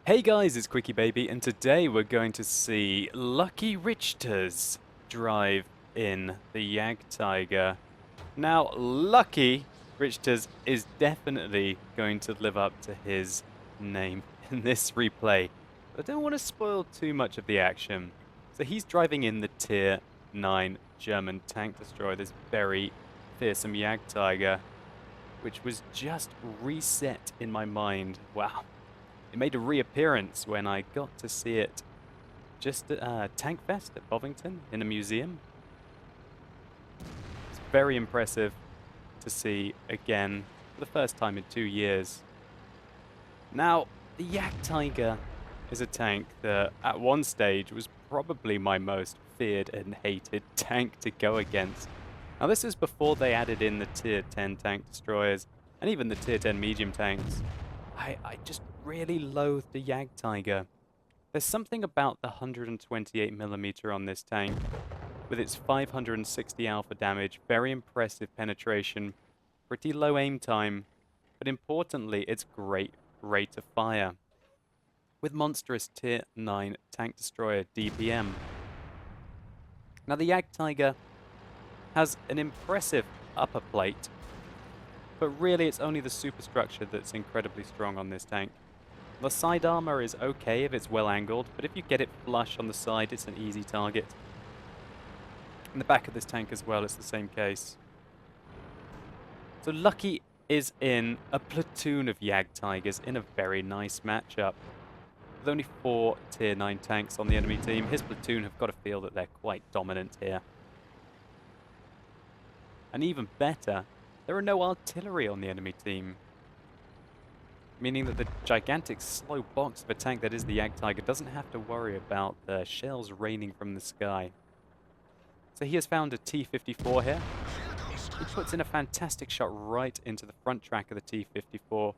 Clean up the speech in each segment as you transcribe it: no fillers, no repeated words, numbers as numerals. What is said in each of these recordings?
Hey guys, it's QuickyBaby, and today we're going to see Lucky Richters drive in the Jagdtiger. Now, Lucky Richters is definitely going to live up to his name in this replay. But I don't want to spoil too much of the action. So he's driving in the Tier 9 German tank destroyer, this very fearsome Jagdtiger, which was just reset in my mind. Wow. It made a reappearance when I got to see it just at Tank Fest at Bovington in a museum. It's very impressive to see again for the first time in 2 years. Now, the Jagdtiger is a tank that at one stage was probably my most feared and hated tank to go against. Now this is before they added in the Tier 10 tank destroyers and even the Tier 10 medium tanks. I just really loathe the Jagdtiger. There's something about the 128mm on this tank, with its 560 alpha damage, very impressive penetration, pretty low aim time, but importantly, its great rate of fire, with monstrous Tier 9 tank destroyer DPM. Now the Jagdtiger has an impressive upper plate, but really it's only the superstructure that's incredibly strong on this tank. The side armor is okay if it's well angled, but if you get it flush on the side, it's an easy target. In the back of this tank as well, it's the same case. So Lucky is in a platoon of Jagdtigers in a very nice matchup. With only 4 Tier 9 tanks on the enemy team, his platoon have got to feel that they're quite dominant here. And even better, there are no artillery on the enemy team, meaning that the gigantic slow box of a tank that is the Jagdtiger doesn't have to worry about the shells raining from the sky. So he has found a T-54 here. He puts in a fantastic shot right into the front track of the T-54,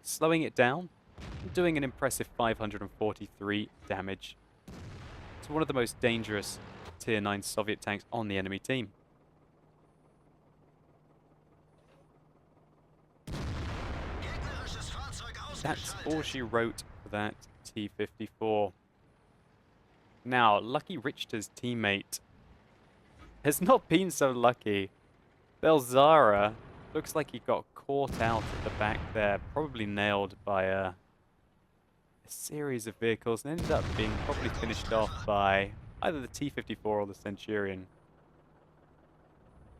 slowing it down and doing an impressive 543 damage. It's one of the most dangerous Tier 9 Soviet tanks on the enemy team. That's all she wrote for that T-54. Now, Lucky Richter's teammate has not been so lucky. Belzara looks like he got caught out at the back there, probably nailed by a series of vehicles, and ended up being probably finished off by either the T-54 or the Centurion.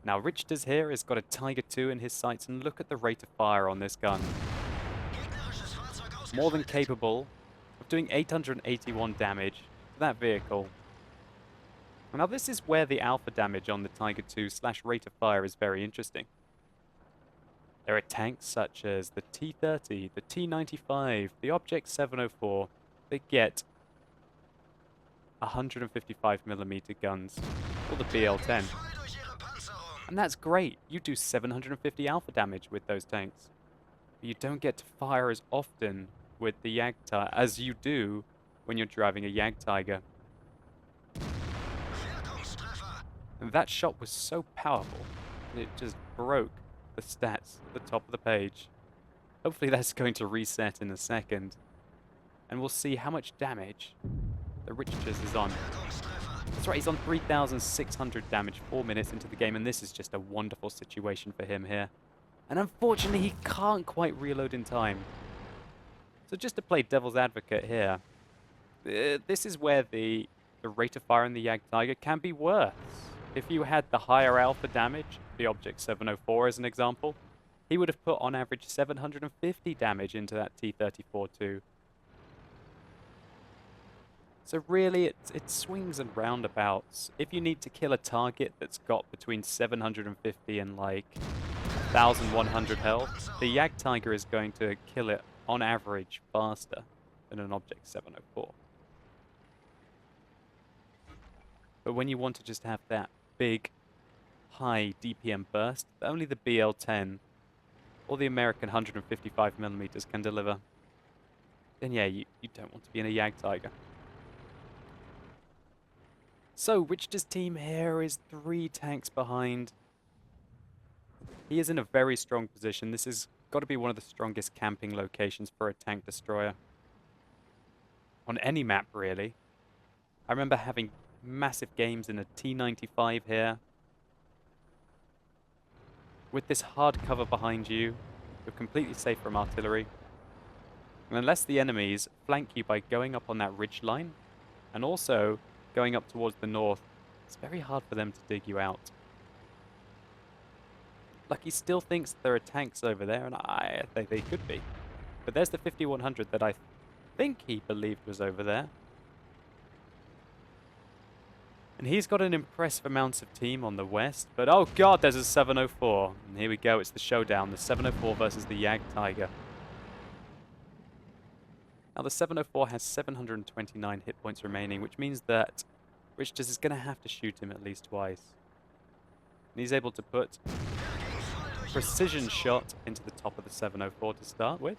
Now, Richter's here has got a Tiger II in his sights, and look at the rate of fire on this gun. More than capable of doing 881 damage to that vehicle. Now this is where the alpha damage on the Tiger II / rate of fire is very interesting. There are tanks such as the T-30, the T-95, the Object 704 that get 155mm guns, or the BL-10. And that's great, you do 750 alpha damage with those tanks. But you don't get to fire as often with the Jagdtiger as you do when you're driving a Jagdtiger. And that shot was so powerful, it just broke the stats at the top of the page. Hopefully that's going to reset in a second, and we'll see how much damage the Richters is on. That's right, he's on 3,600 damage 4 minutes into the game, and this is just a wonderful situation for him here. And unfortunately, he can't quite reload in time. So just to play devil's advocate here, this is where the rate of fire in the Jagdtiger can be worse. If you had the higher alpha damage, the Object 704 as an example, he would have put on average 750 damage into that T-34 too. So really, it swings and roundabouts. If you need to kill a target that's got between 750 and like 1,100 health, the Jagdtiger is going to kill it on average faster than an Object 704. But when you want to just have that big, high DPM burst, only the BL-10 or the American 155mm can deliver, then yeah, you don't want to be in a Jagdtiger. So, Richter's team here is 3 tanks behind. He is in a very strong position. This has got to be one of the strongest camping locations for a tank destroyer. on any map, really. I remember having massive games in a T95 here. With this hard cover behind you, you're completely safe from artillery. And unless the enemies flank you by going up on that ridge line, and also going up towards the north, it's very hard for them to dig you out. Lucky still thinks there are tanks over there, and I think they could be. But there's the 5100 that I think he believed was over there. And he's got an impressive amount of team on the west, but oh god, there's a 704. And here we go, it's the showdown, the 704 versus the Jagdtiger. Now the 704 has 729 hit points remaining, which means that Richters is going to have to shoot him at least twice. And he's able to put a precision shot into the top of the 704 to start with.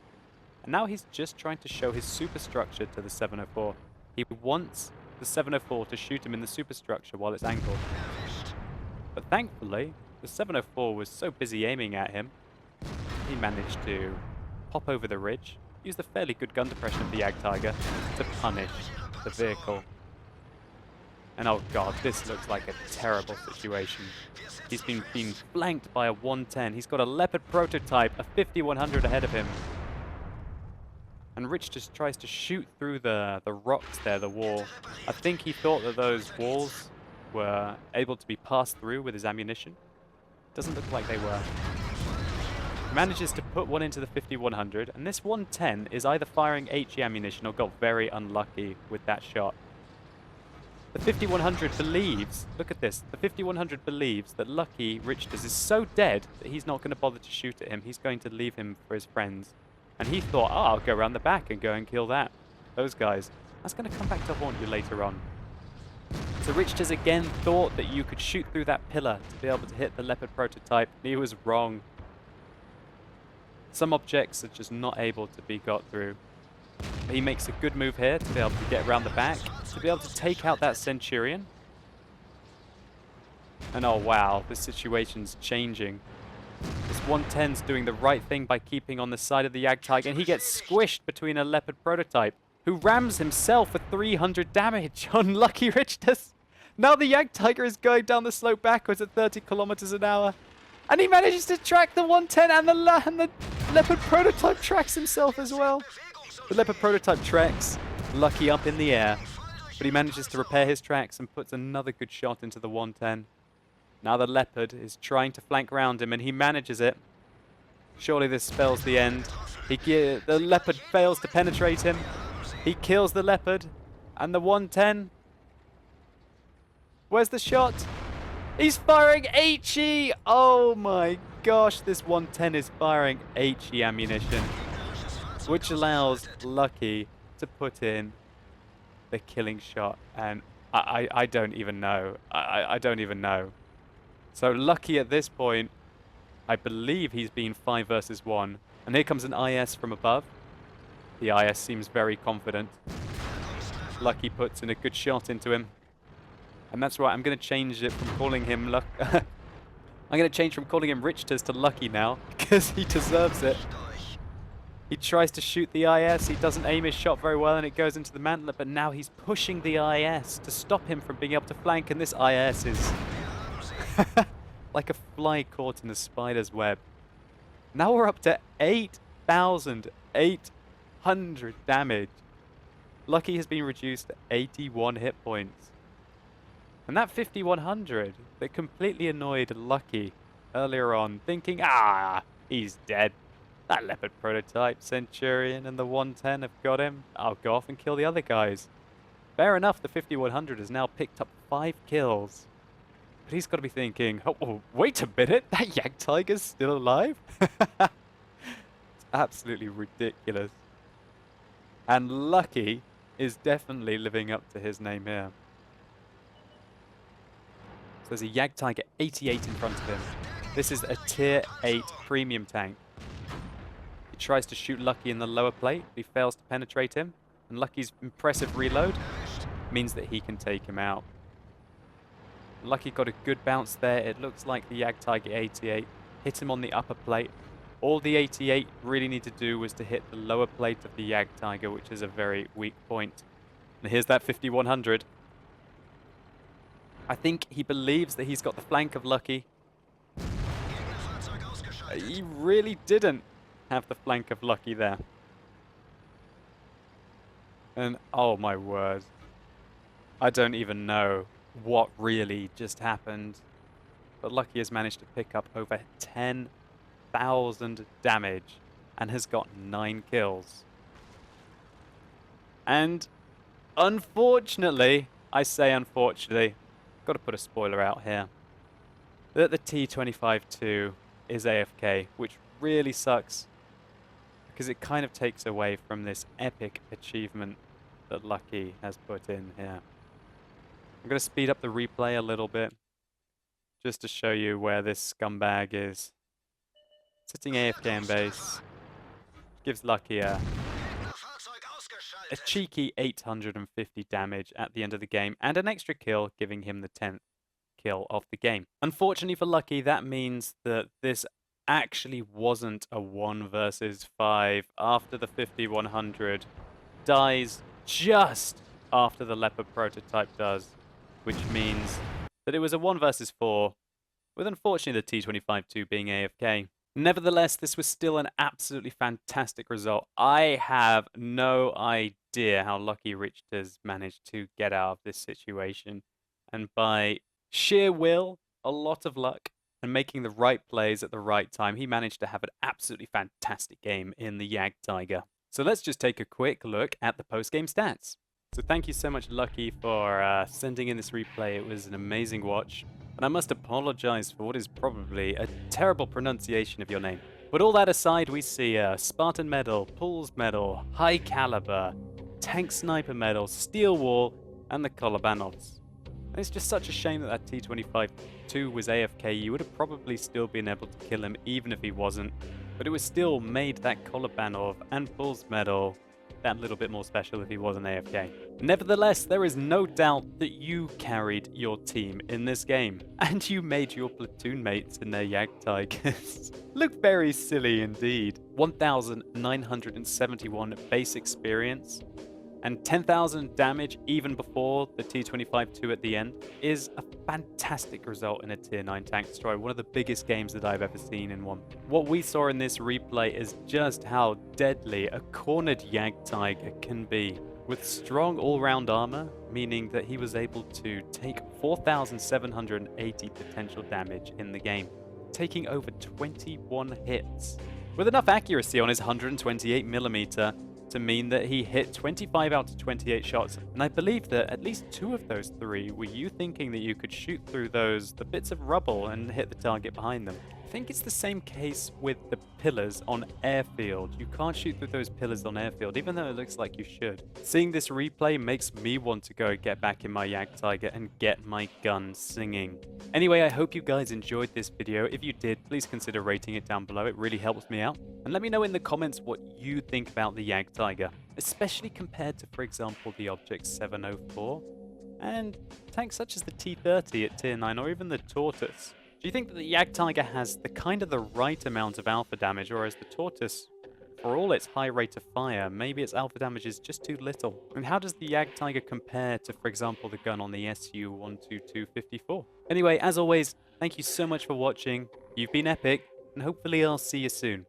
And now he's just trying to show his superstructure to the 704. He wants the 704 to shoot him in the superstructure while it's angled. But thankfully, the 704 was so busy aiming at him, he managed to pop over the ridge, use the fairly good gun depression of the Jagdtiger to punish the vehicle. And oh god, this looks like a terrible situation. He's been flanked by a 110. He's got a Leopard prototype, a 5100 ahead of him. And Rich just tries to shoot through the rocks there, the wall. I think he thought that those walls were able to be passed through with his ammunition. Doesn't look like they were. Manages to put one into the 5100, and this 110 is either firing HE ammunition or got very unlucky with that shot. The 5100 believes, look at this, the 5100 believes that Lucky Richters is so dead that he's not going to bother to shoot at him. He's going to leave him for his friends. And he thought, oh, I'll go around the back and go and kill those guys. That's going to come back to haunt you later on. So Richters again thought that you could shoot through that pillar to be able to hit the Leopard prototype. He was wrong. Some objects are just not able to be got through. But he makes a good move here to be able to get around the back, to be able to take out that Centurion. And oh wow, the situation's changing. This 110's doing the right thing by keeping on the side of the Jagdtiger, and he gets squished between a Leopard prototype, who rams himself for 300 damage on Lucky Richters. Now the Jagdtiger is going down the slope backwards at 30 kilometers an hour. And he manages to track the 110, and the Leopard prototype tracks himself as well. The Leopard prototype tracks Lucky up in the air, but he manages to repair his tracks and puts another good shot into the 110. Now the Leopard is trying to flank around him, and he manages it. Surely this spells the end. The Leopard fails to penetrate him. He kills the Leopard, and the 110. Where's the shot? He's firing HE! Oh my gosh, this 110 is firing HE ammunition, which allows Lucky to put in the killing shot. And I don't even know. I don't even know. So Lucky at this point, I believe he's been 5 versus 1. And here comes an IS from above. The IS seems very confident. Lucky puts in a good shot into him. And that's right, I'm going to change it from calling him I'm going to change from calling him Richters to Lucky now, because he deserves it. He tries to shoot the IS, he doesn't aim his shot very well, and it goes into the mantler, but now he's pushing the IS to stop him from being able to flank, and this IS is like a fly caught in a spider's web. Now we're up to 8,800 damage. Lucky has been reduced to 81 hit points. And that 5100 that completely annoyed Lucky earlier on, thinking, he's dead. That Leopard prototype, Centurion, and the 110 have got him. I'll go off and kill the other guys. Fair enough, the 5100 has now picked up 5 kills. But he's got to be thinking, oh, wait a minute, that Jagdtiger's still alive? It's absolutely ridiculous. And Lucky is definitely living up to his name here. So there's a Jagdtiger 88 in front of him. This is a tier 8 premium tank. He tries to shoot Lucky in the lower plate, but he fails to penetrate him. And Lucky's impressive reload means that he can take him out. Lucky got a good bounce there. It looks like the Jagdtiger 88 hit him on the upper plate. All the 88 really needed to do was to hit the lower plate of the Jagdtiger, which is a very weak point. And here's that 5100. I think he believes that he's got the flank of Lucky. He really didn't have the flank of Lucky there. And oh my word. I don't even know what really just happened. But Lucky has managed to pick up over 10,000 damage and has got 9 kills. And unfortunately, I say unfortunately, got to put a spoiler out here, that the T-25-2 is AFK, which really sucks because it kind of takes away from this epic achievement that Lucky has put in here. I'm going to speed up the replay a little bit just to show you where this scumbag is. Sitting AFK in base, gives Lucky a cheeky 850 damage at the end of the game and an extra kill, giving him the 10th kill of the game. Unfortunately for Lucky, that means that this actually wasn't a 1 versus 5 after the 5100 dies just after the Leopard prototype does, which means that it was a 1 versus 4, with unfortunately the T-25-2 being AFK. Nevertheless, this was still an absolutely fantastic result. I have no idea how Lucky Richters managed to get out of this situation. And by sheer will, a lot of luck, and making the right plays at the right time, he managed to have an absolutely fantastic game in the Jagdtiger. So let's just take a quick look at the post-game stats. So thank you so much, Lucky, for sending in this replay. It was an amazing watch. And I must apologize for what is probably a terrible pronunciation of your name. But all that aside, we see a Spartan Medal, Pulse Medal, High Caliber, Tank Sniper Medal, Steel Wall, and the Kolobanovs. And it's just such a shame that that T-25-2 was AFK. You would have probably still been able to kill him even if he wasn't. But it was still made that Kolobanov and Pulse Medal that little bit more special if he wasn't AFK. Nevertheless, there is no doubt that you carried your team in this game, and you made your platoon mates in their Jagdtigers look very silly indeed. 1,971 base experience and 10,000 damage even before the T-25-2 at the end is a fantastic result in a Tier 9 tank destroyer, one of the biggest games that I've ever seen in one. What we saw in this replay is just how deadly a cornered Jagdtiger can be. With strong all-round armor, meaning that he was able to take 4,780 potential damage in the game, taking over 21 hits. With enough accuracy on his 128mm to mean that he hit 25 out of 28 shots, and I believe that at least 2 of those 3 were you thinking that you could shoot through the bits of rubble and hit the target behind them. I think it's the same case with the pillars on airfield. You can't shoot through those pillars on airfield, even though it looks like you should. Seeing this replay makes me want to go get back in my Jagdtiger and get my gun singing. Anyway, I hope you guys enjoyed this video. If you did, please consider rating it down below. It really helps me out. And let me know in the comments what you think about the Jagdtiger, especially compared to, for example, the Object 704 and tanks such as the T-30 at Tier 9 or even the Tortoise. Do you think that the Jagdtiger has the right amount of alpha damage, or is the Tortoise, for all its high rate of fire, maybe its alpha damage is just too little? And how does the Jagdtiger compare to, for example, the gun on the Su-12254? Anyway, as always, thank you so much for watching. You've been epic, and hopefully I'll see you soon.